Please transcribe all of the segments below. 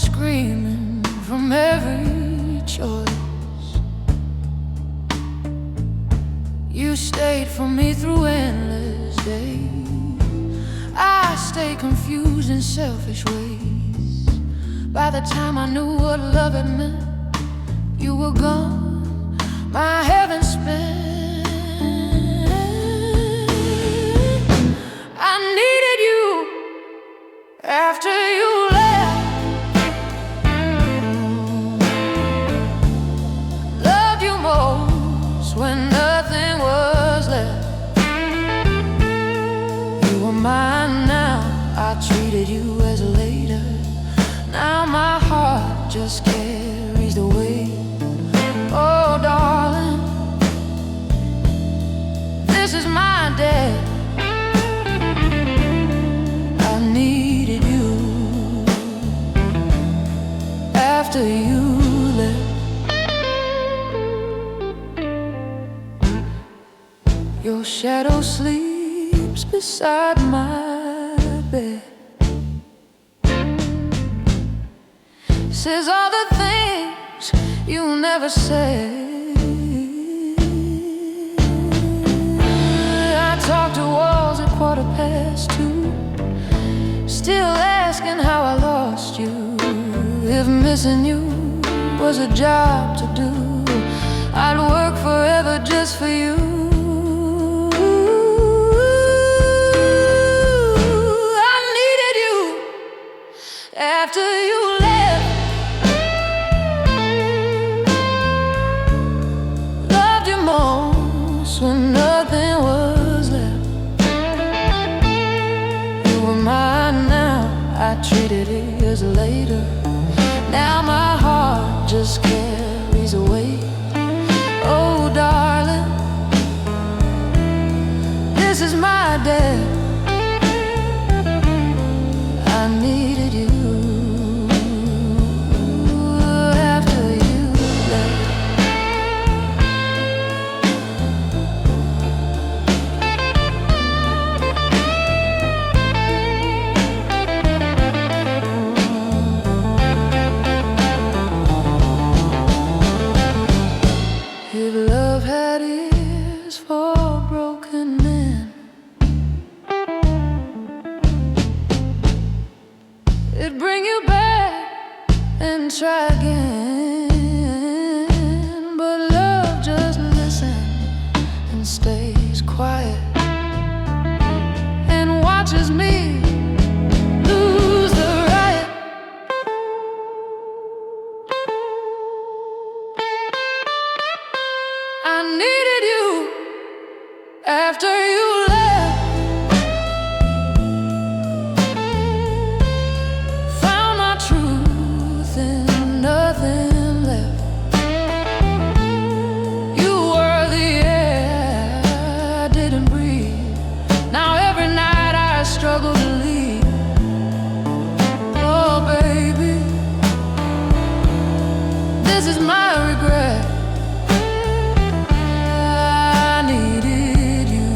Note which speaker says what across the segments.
Speaker 1: screaming from every choice. You stayed for me through endless days. I stayed confused in selfish ways. By the time I knew what love had meant, you were gone, my heaven spent. I needed you after you left. Loved you most when nothing was left. You were mine now, I treated you as later. Now my heart just carries the weight. Oh darling, this is my debt. I needed you after you left. Your shadow sleeps beside my bed. Says all the things you never said. I talk to walls at 2:15, still asking how I lost you. If missing you was a job to do, I'd work forever just for you. I needed you after you left. Loved you most when nothing was left. You were mine now, I treated it as later. Now my heart just carries a weight. Oh darling, this is my debt. I needed you after you left. If love had ears for broken men, it'd bring you back and try again. But love just listens and stays quiet and watches me lose the riot. I needed you after you left. Found my truth and nothing left. You were the air I didn't breathe. Now every night I struggle to leave. Oh baby, this is my regret. I needed you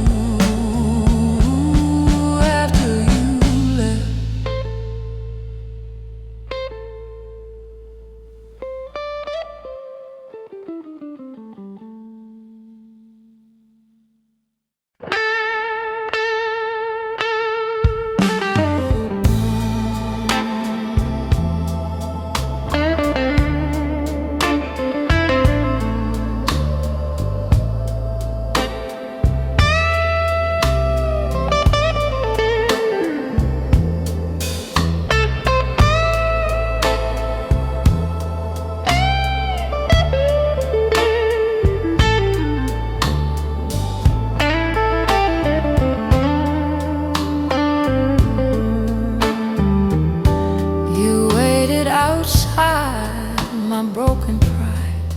Speaker 1: after you left. My broken pride,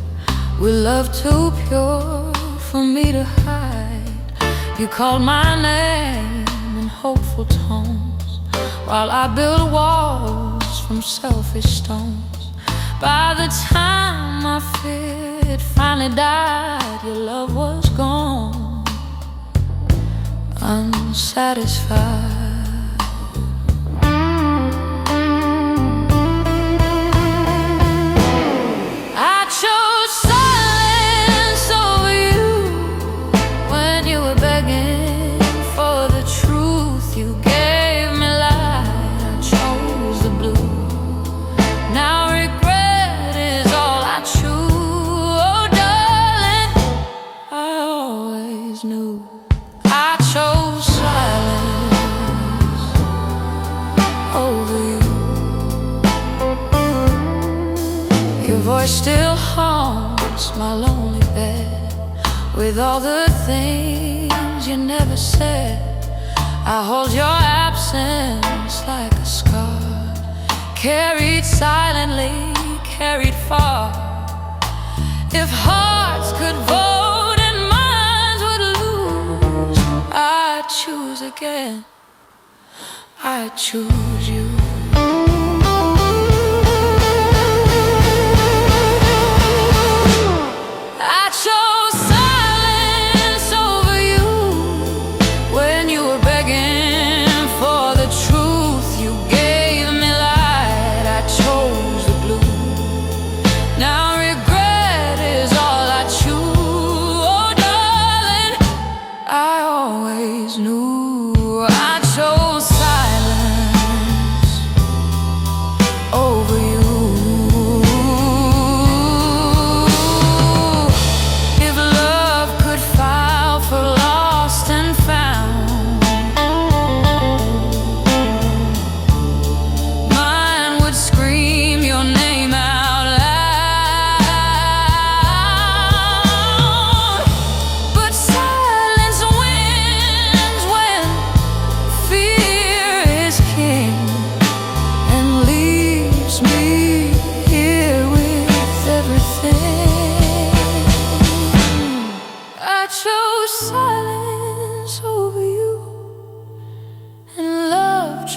Speaker 1: with love too pure for me to hide. You called my name in hopeful tones, while I built walls from selfish stones. By the time I feared finally died, your love was gone, unsatisfied. Your voice still haunts my lonely bed, with all the things you never said. I hold your absence like a scar, carried silently, carried far. If hearts could vote and minds would lose, I'd choose again, I'd choose you.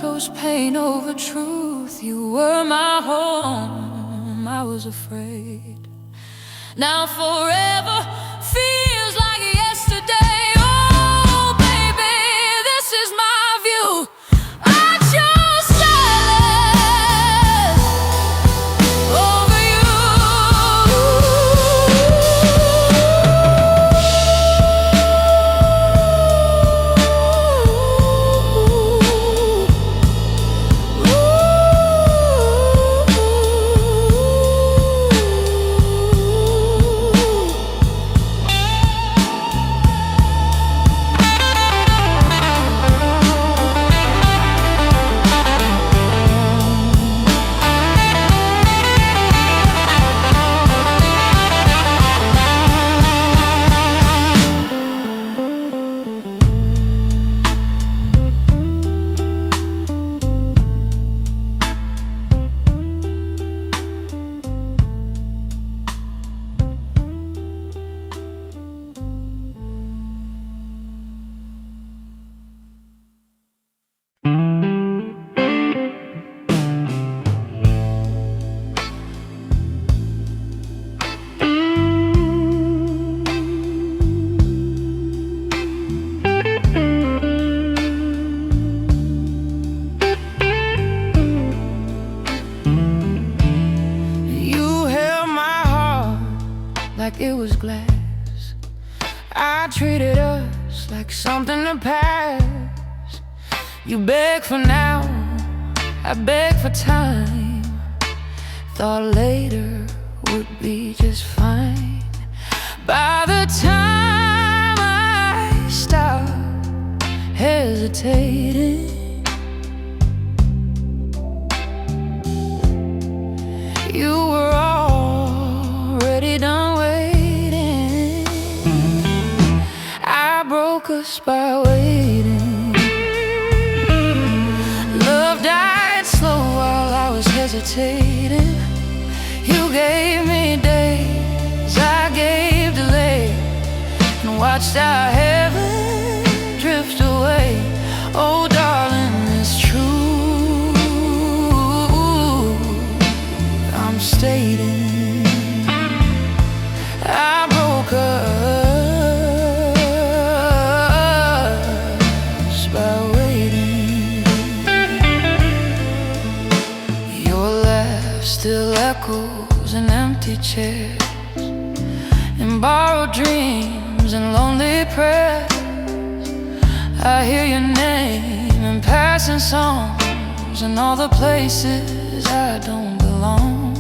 Speaker 1: Chose pain over truth. You were my home, I was afraid. Now forever feels like yesterday. Oh baby, this is my view. I chose silence over like it was glass. I treated us like something to pass. You beg for now, I beg for time. Thought later would be just fine. By the time I stopped hesitating, you were already done waiting. I broke us by waiting. Love died slow while I was hesitating. You gave me days, I gave delay, and watched our heaven drift away. Oh darling, it's true, I'm stating I broke us by waiting. Your laugh still echoes in empty chairs, in borrowed dreams and lonely prayers. I hear your name in passing songs, in all the places I don't belong.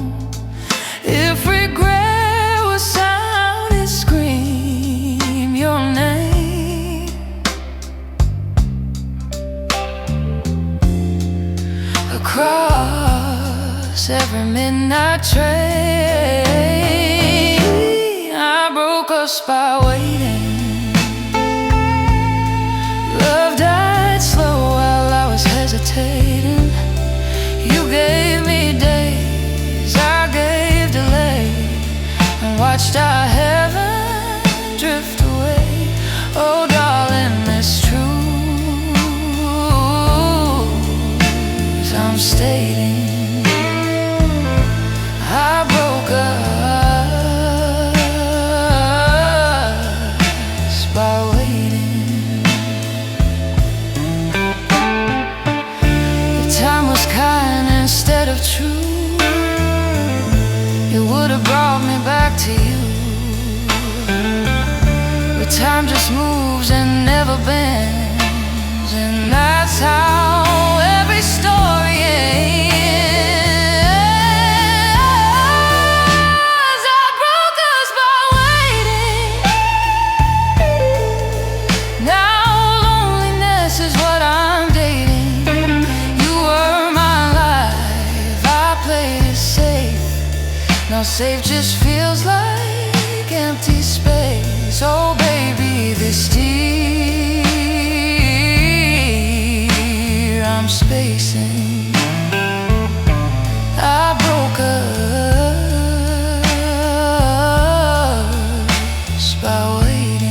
Speaker 1: If regret was sound, it scream your name. Across every midnight train. I broke us by waiting. Love died slow while I was hesitating. You gave me days, I gave delay, and watched our heaven drift away. Oh darling, it's true, as I'm stating. I broke us by waiting. The time was kind instead of true. It would have brought me back to you. But time just moves and never bends, and that's how every story ends. I broke us by waiting. Now loneliness is what I'm dating. You were my life, I played it safe. Now safe just feels like empty space. Oh baby, this tear I'm spacing. I broke us by waiting.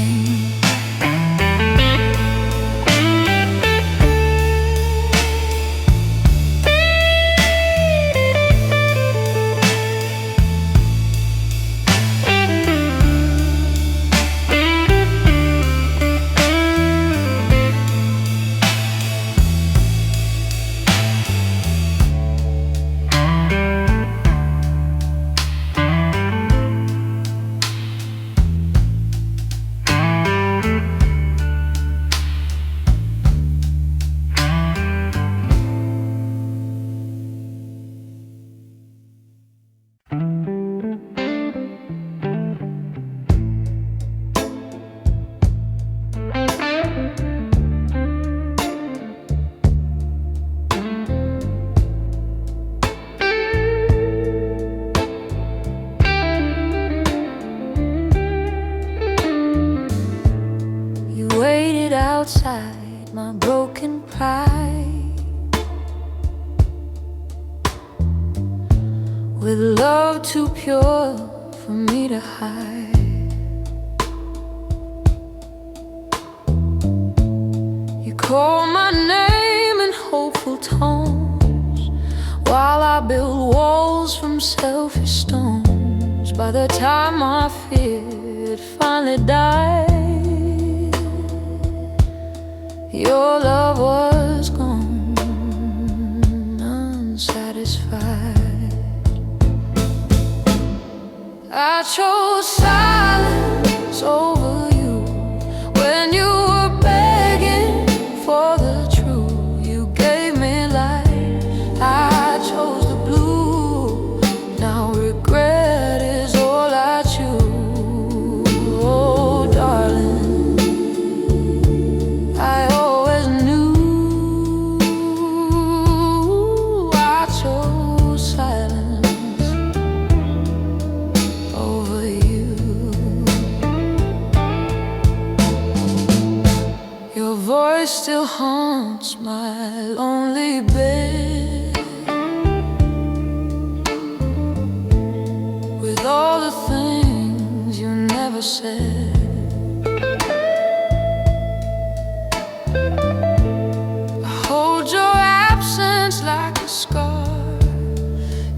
Speaker 1: Outside my broken pride, with love too pure for me to hide. You call my name in hopeful tones, while I build walls from selfish stones. By the time I feared finally died, your love was gone, unsatisfied. I chose silence over you when you were begging for the truth. You gave me life, I chose the blue. Now regret is all I choose. Oh darling, I still haunts my lonely bed, with all the things you never said. I hold your absence like a scar,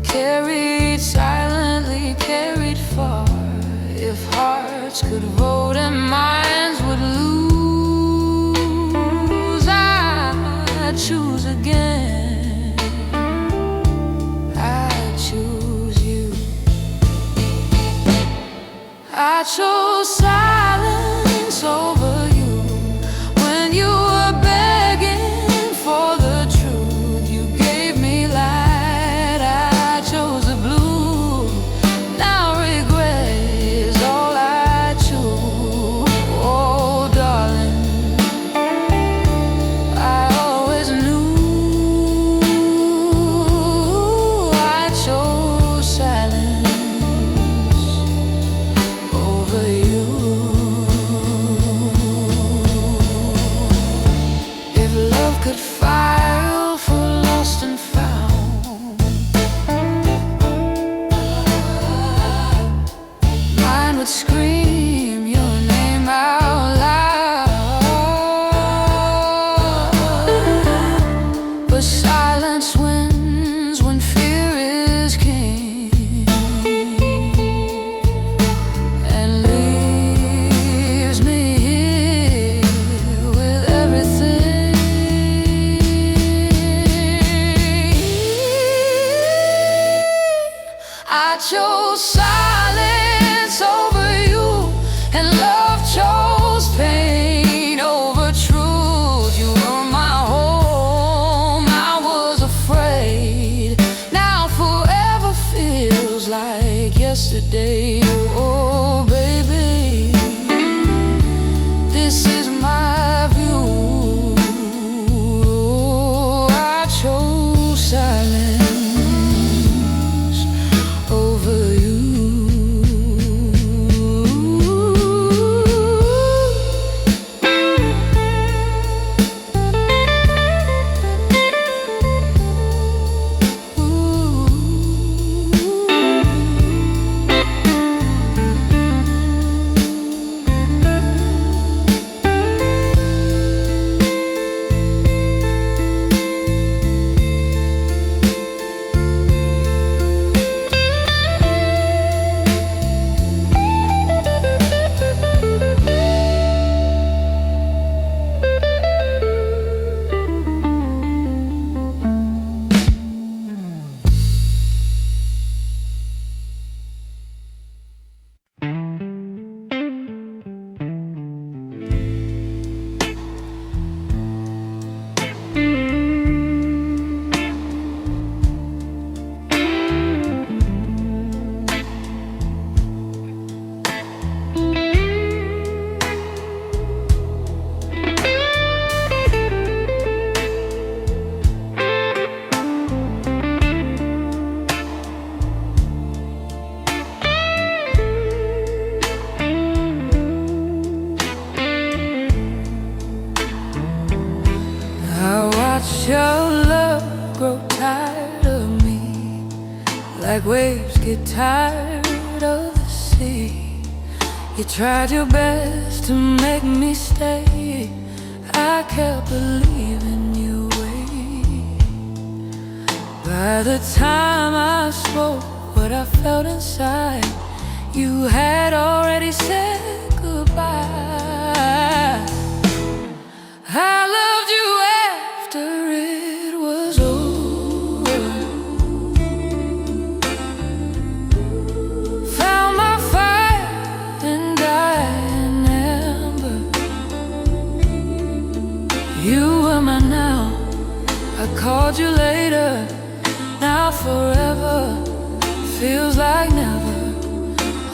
Speaker 1: carried silently, carried far. If hearts could vote and minds would lose, choose again. I choose you. I chose silence over you when you were begging for the truth. You gave me light, I chose the blue. Now regret is all I choose. Oh darling, I would scream your name out loud, but silence wins when fear is king, and leaves me here with everything. I chose silence over you, and love chose pain over truth. You were my home, I was afraid. Now forever feels like yesterday. Oh baby, this is my view. I chose silence over you. Watch your love grow tired of me, like waves get tired of the sea. You tried your best to make me stay. I kept believing you would. By the time I spoke what I felt inside, you had already said goodbye. I loved you after it was over. Found my fire and dying ember. You were my now, I called you later. Now forever feels like never.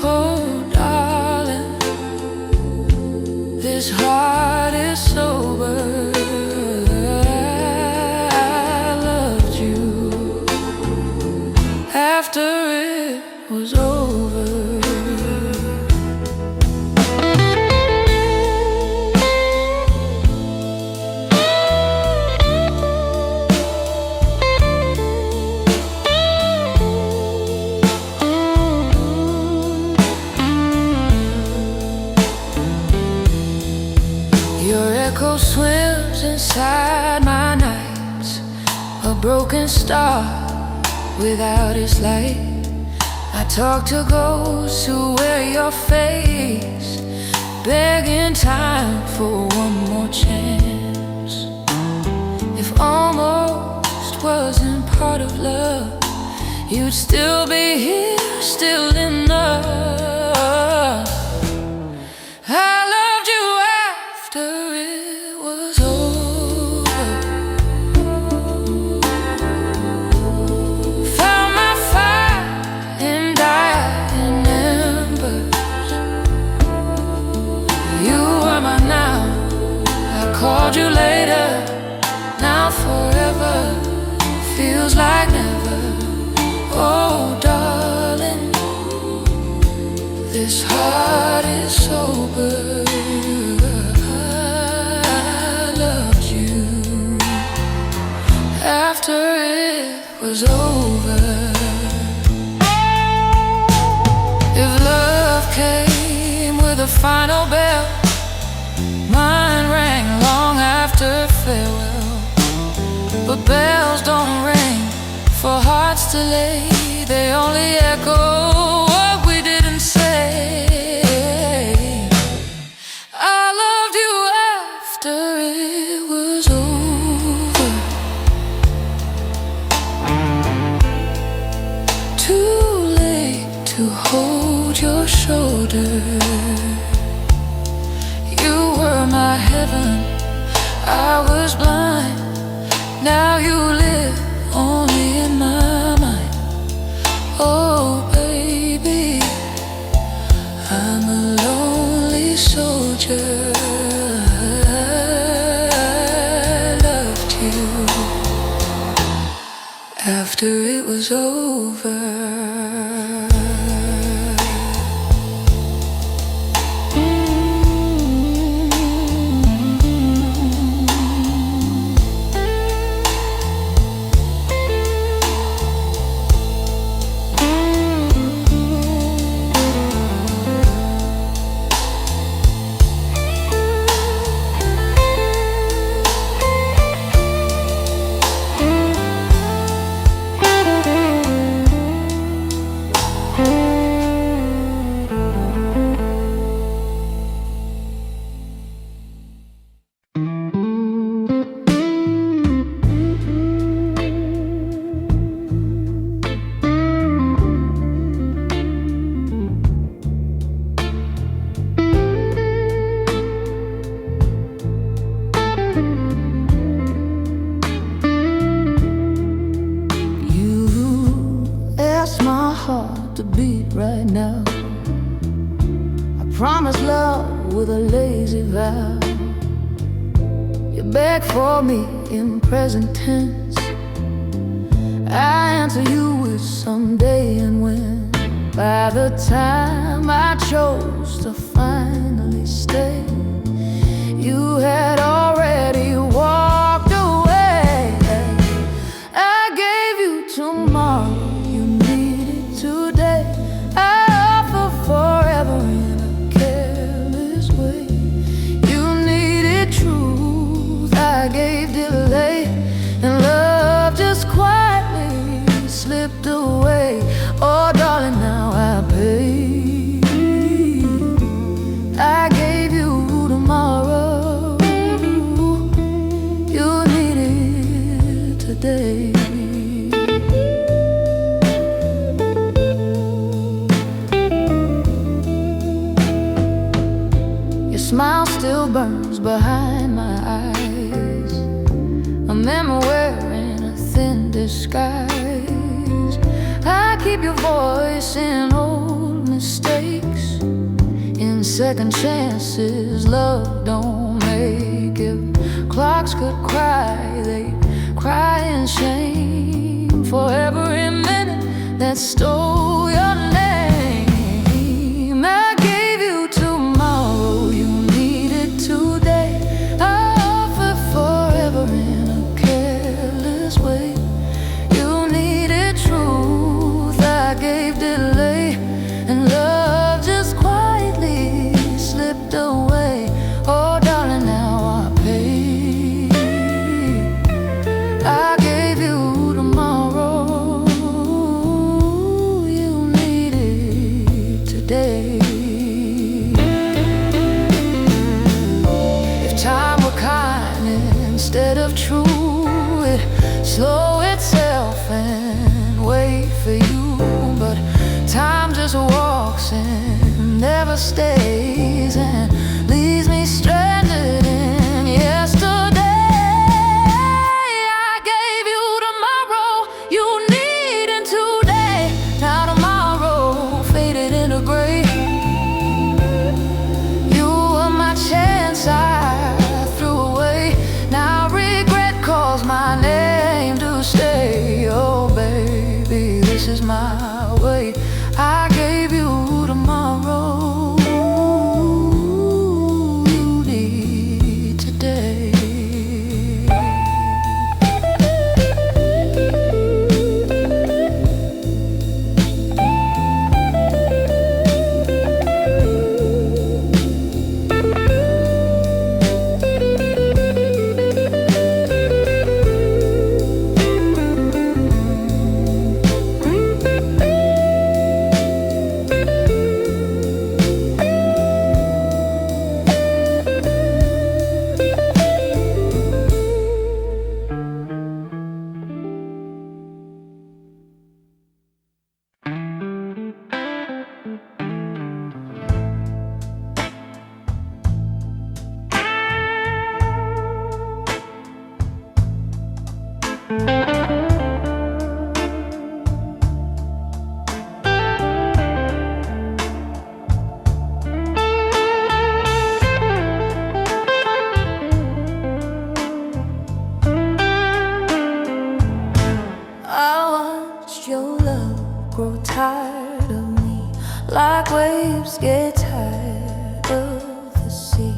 Speaker 1: Oh darling, this heart is sober. After it was over. Your echo swims inside my nights, a broken star without its light. I talk to ghosts who wear your face, begging time for one more chance. If almost wasn't part of love, you'd still be here, still enough. I loved you after it was over. Found my fire in dying embers. You were my now, I called you later. Now forever feels like never. Oh darling, this heart is sober. I loved you after it was over. If love came final bell. Mine rang long after farewell. But bells don't ring for hearts delayed. They only echo what we didn't say. I loved you after it was over. Too late to hold your shoulder. You were my heaven, I was blind. Now you live only in my mind. Oh baby, I'm a lonely soldier. I loved you after it was over. To beat right now, I promise love with a lazy vow. You beg for me in present tense, I answer you with someday and when. By the time I chose to finally stay, you had already walked away. I gave you tomorrow, slipped away. Oh darling, now I pay. I gave you tomorrow, you need it today. Your smile still burns behind my eyes, a memory wearing a thin disguise. I keep your voice in old mistakes, in second chances love don't make. If clocks could cry, they'd cry in shame for every minute that stole your name. I gave you tomorrow, you need it today. I offer forever in a careless way. You needed truth, I gave delay, and love just quietly slipped away. Oh darling, now I pay. I gave you tomorrow, you need it today. If time were kind instead of true, it'd slow itself and wait for you. But time just walks and never stays, and leaves me stranded in yesterday. I gave you tomorrow, you need it today. Now tomorrow faded into gray. You were my chance I threw away. Now regret calls my name to stay. Oh baby, this is my way. I gave you tomorrow, you need tired of me, like waves get tired of the sea.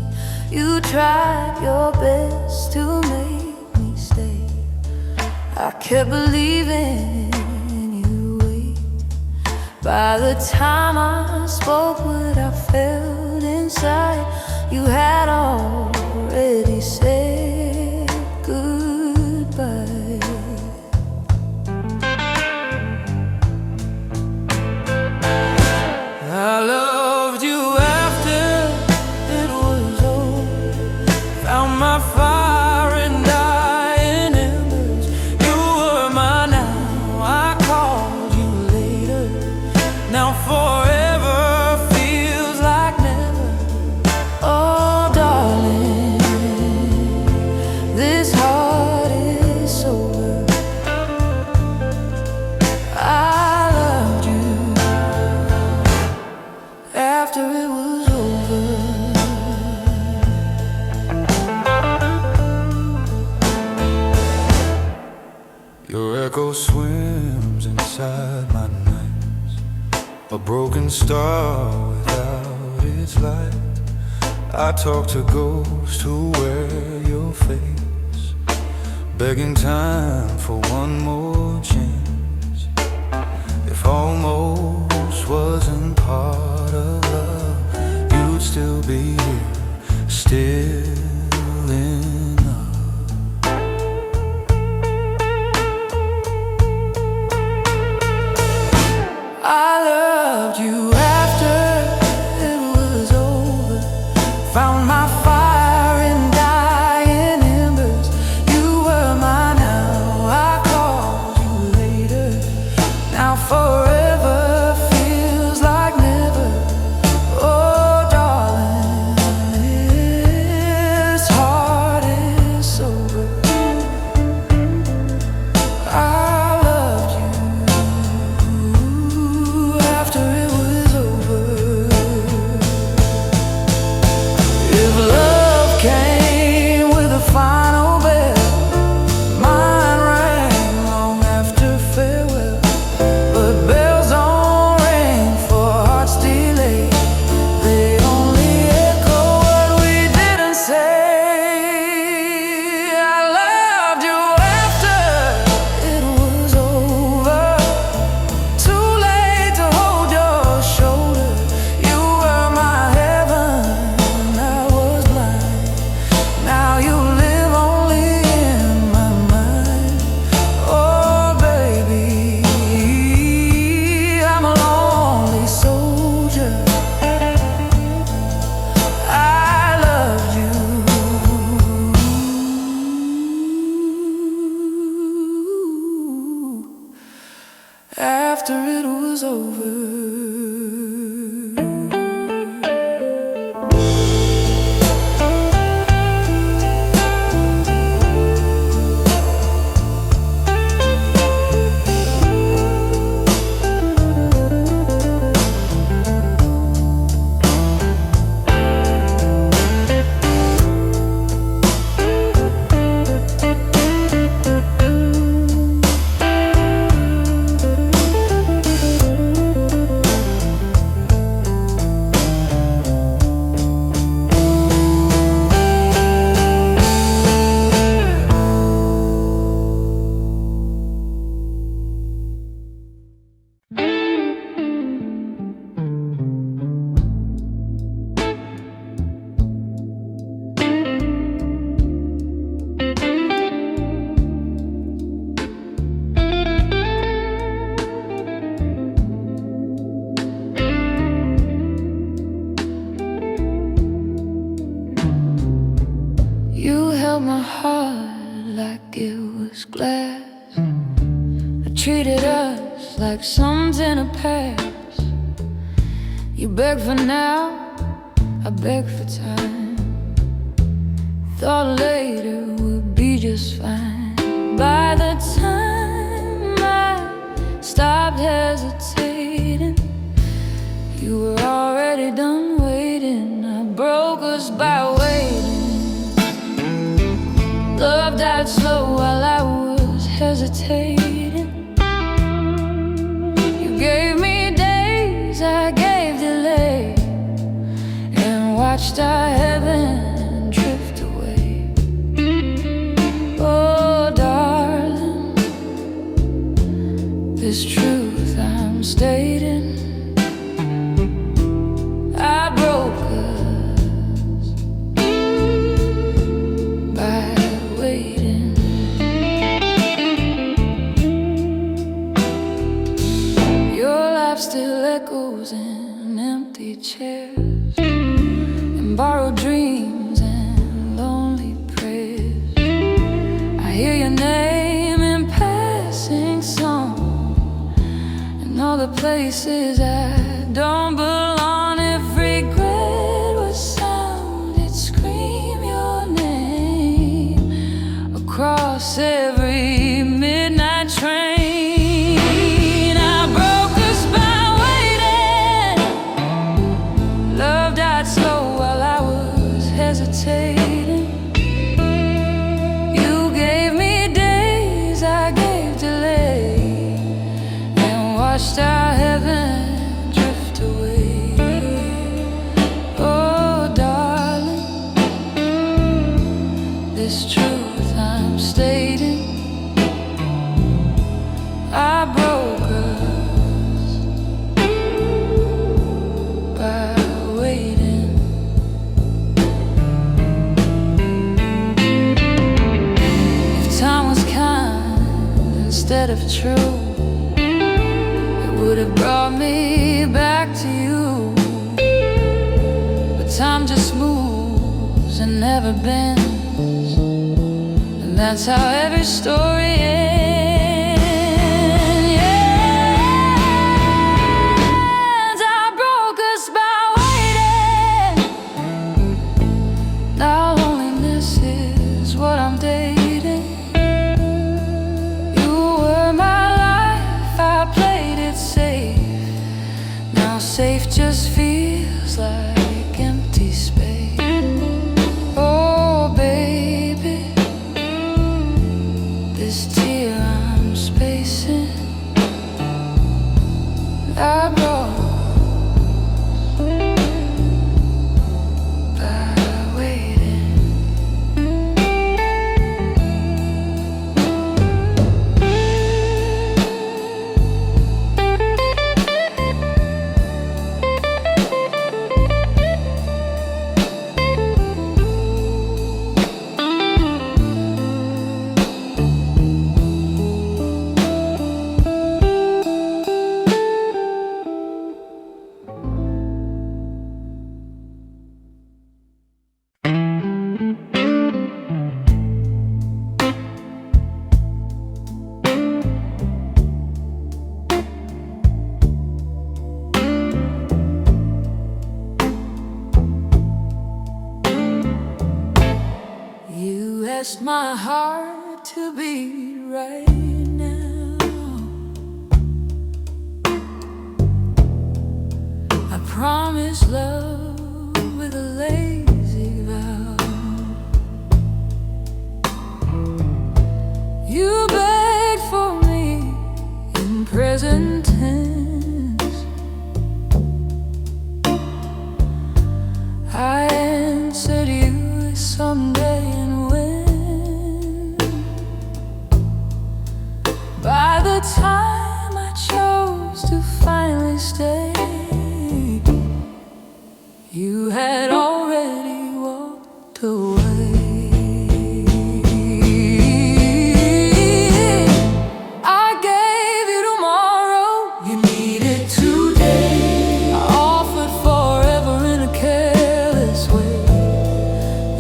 Speaker 1: You tried your best to make me stay. I kept believing you'd wait. By the time I spoke what I felt inside, you had already said goodbye. I loved you after it was over. Found my fire and dying embers. You were mine, now I called you later. Now forever feels like never. Oh darling, this heart is sober. I loved you after it was over. Your echo swims inside my nights, a broken star without its light. I talk to ghosts who wear your face, begging time for one more chance. If almost wasn't part of love, you'd still be here, still in love. I loved you after it was over. Found my fire in dying embers. You were mine, now I called you later. Now forever feels like never. Oh darling, this heart is sober. I loved you after it was over. If love came with a final bell, mine rang long after farewell. But bells don't ring for hearts delayed. They only echo what we didn't say. I loved you after it was over. Too late to hold your shoulder. You were my heaven, I was blind. Now you live only in my mind. Oh baby, I'm a lonely soldier. I loved you after it was over. You held my heart like it was glass. I treated us like something to pass. You beg for now, I beg for time. Thought later would be just fine. By the time I stopped hesitating, you were already done waiting. I broke us by waiting. Love died slow while I was hesitating. You gave me watched our heaven drift away. Oh, darling, this truth I'm stating, I broke us by waiting. Your laugh still echoes in empty chairs, and borrowed dreams and lonely prayers. I hear your name in passing song, and all the places I don't belong. If regret was sound, it'd scream your name across every midnight train. I broke us by waiting. Love died slow while I was hesitating. You gave me days, I gave delay, and watched our heaven drift away. Oh, darling, this truth I'm stating, I broke us by waiting. If time was kind instead of true, it would have brought me back to you. But time just moves and never bends, and that's how every story ends. I broke us by waiting. Now loneliness is what I'm dating. You were my life, I played it safe. Now safe just feels like empty space. Oh, baby, this tear I'm spacing, I broke by waiting. You asked my heart to beat right now. I promise love with a lazy vow. You begged for me in present tense. I answered you someday. By the time I chose to finally stay, you had already walked away. I gave you tomorrow, you needed today. I offered forever in a careless way.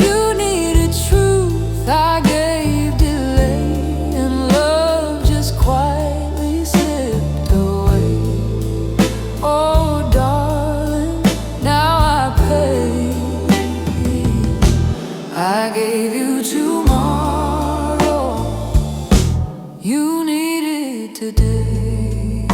Speaker 1: You needed truth, I gave delay, and love just quietly slipped away. Oh, darling, now I pay. I gave you tomorrow, you needed today.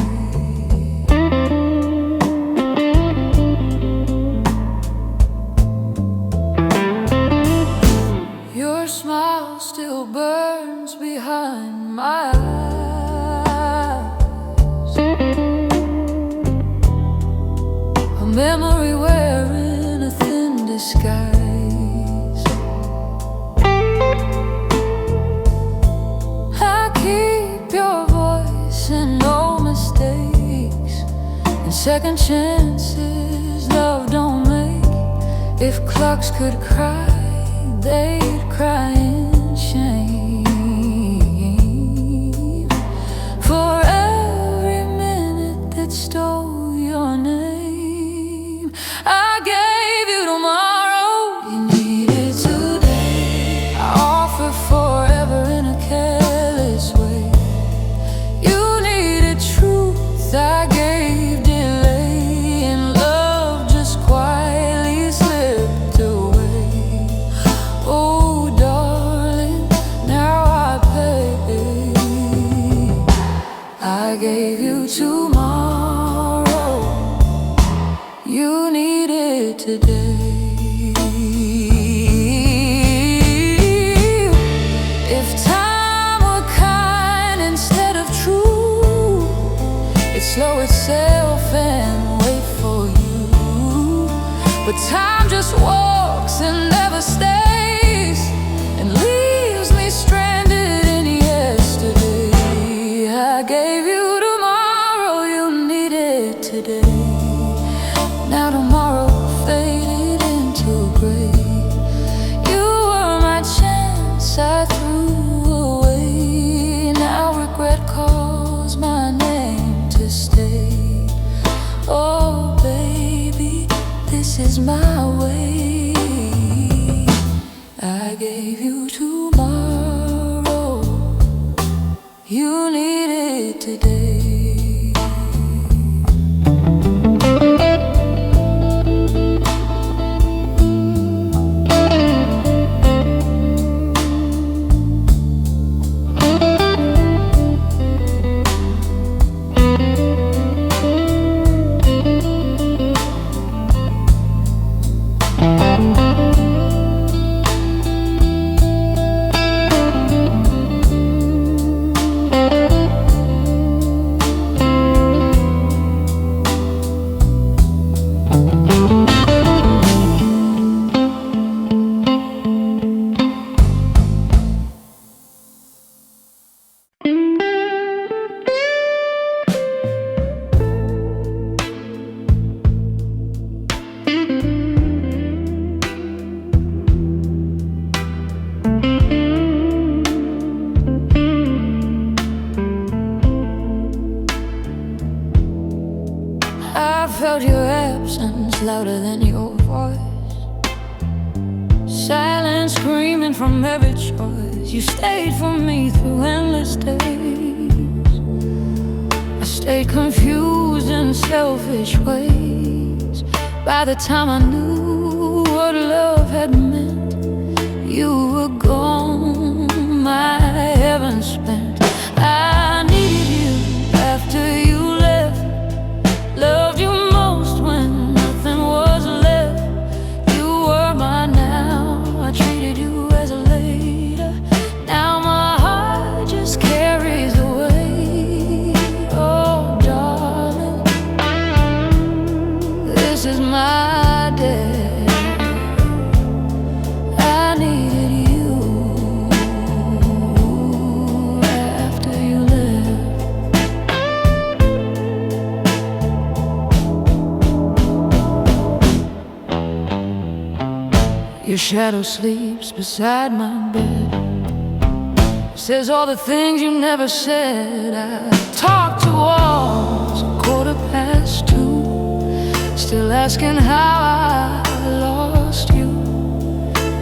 Speaker 1: Your smile still burns behind my eyes, a memory wearing a thin disguise. disguise. I keep your voice and no mistakes, and second chances love don't make. If clocks could cry, they'd cry in shame for every minute that stole your name. I gave you tomorrow, you needed today. I offer forever in a careless way. You needed truth, I gave delay, and love just quietly slipped away. Oh darling, now I pay. I gave you tomorrow, you need it today. If time were kind instead of true, it'd slow itself and wait for you. But time just walks and never stays, and leaves me stranded in yesterday. I gave you tomorrow, you need it today. Now tomorrow faded into gray. You were my chance I threw away. Now regret calls my name to stay. Oh baby, this is my way. I gave you tomorrow, you need it today. I felt your absence louder than your voice, silent screaming from every choice. You stayed for me through endless days. I stayed confused in selfish ways. By the time I knew what love had meant, you were gone, my heaven spent. I needed you after you left, loved you most when nothing was left. You were mine now, I treated you as a later. Now my heart just carries the weight. Oh darling, this is my day. I needed you after you left. Your shadow sleeps beside my bed, says all the things you never said. I talk to walls 2:15, still asking how I lost you.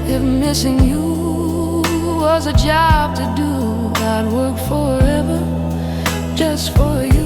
Speaker 1: If missing you was a job to do, I'd work forever just for you.